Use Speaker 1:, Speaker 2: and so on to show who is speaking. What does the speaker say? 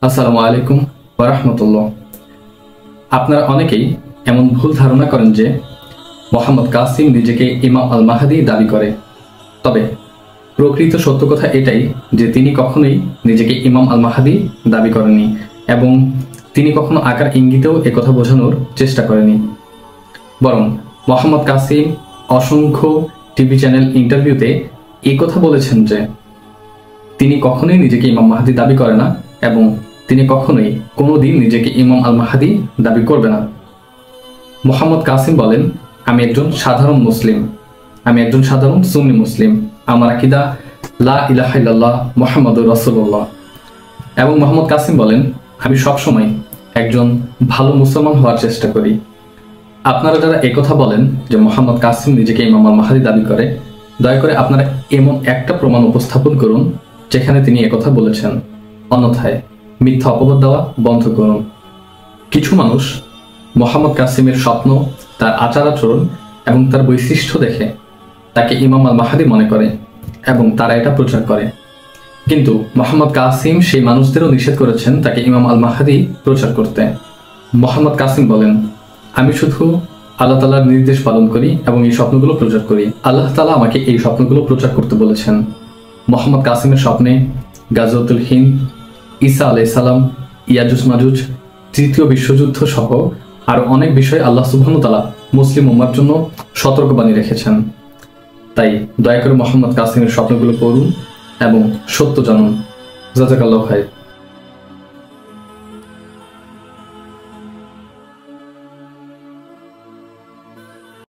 Speaker 1: আসসালামু আলাইকুম ওয়া রাহমাতুল্লাহ। আপনারা অনেকেই এমন ভুল ধারণা করেন যে মোহাম্মদ কাসিম নিজেকে ইমাম আল মাহদী দাবি করে। তবে প্রকৃত সত্য কথা এটাই যে তিনি কখনোই নিজেকে ইমাম আল মাহদী দাবি করেনি এবং তিনি কখনো আকার ইঙ্গিতেও একথা বোঝানোর চেষ্টা করেনি। বরং মোহাম্মদ কাসিম অসংখ্য টিভি চ্যানেল ইন্টারভিউতে এই কথা বলেছেন যে তিনি কখনোই নিজেকে ইমাম মাহদী দাবি করে না এবং তিনি কখনোই কোনোদিন নিজেকে ইমাম আল মাহদী দাবি করবে না। মোহাম্মদ কাসিম বলেন, আমি একজন সাধারণ মুসলিম, আমি একজন সাধারণ সুন্নি মুসলিম, আমার আকীদা লা ইলাহা ইল্লাল্লাহ মুহাম্মাদুর রাসূলুল্লাহ। এবং মোহাম্মদ কাসিম বলেন, আমি সবসময় একজন ভালো মুসলমান হওয়ার চেষ্টা করি। আপনারা যারা একথা বলেন যে মোহাম্মদ কাসিম নিজেকে ইমাম আল মাহদী দাবি করে, দয়া করে আপনারা এমন একটা প্রমাণ উপস্থাপন করুন যেখানে তিনি একথা বলেছেন, অন্যথায় মিথ্যা অপবাদ দেওয়া বন্ধ করুন। কিছু মানুষ মোহাম্মদ কাসিমের স্বপ্ন, তার আচার আচরণ এবং তার বৈশিষ্ট্য দেখে তাকে ইমাম আল মাহদী মনে করে এবং তারা এটা প্রচার করে। কিন্তু মোহাম্মদ কাসিম সেই মানুষদেরও নিষেধ করেছেন তাকে ইমাম আল মাহদী প্রচার করতে। মোহাম্মদ কাসিম বলেন, আমি শুধু আল্লাহ তাআলার নির্দেশ পালন করি এবং এই স্বপ্নগুলো প্রচার করি। আল্লাহ তাআলা আমাকে এই স্বপ্নগুলো প্রচার করতে বলেছেন। মোহাম্মদ কাসিমের স্বপ্নে গাজওয়াতুল হিন্দ, ঈসা আলাইহিস সালাম, ইয়াজুজ মাজুজ, তৃতীয় বিশ্বযুদ্ধ সহ আরো অনেক বিষয় আল্লাহ সুবহানাহু ওয়া তাআলা মুসলিম উম্মার জন্য সতর্কবাণী রেখেছেন। তাই দয়া করে মোহাম্মদ কাসিমের স্বপ্নগুলো পড়ুন এবং সত্য জানুন। জাযাকাল্লাহু খায়র।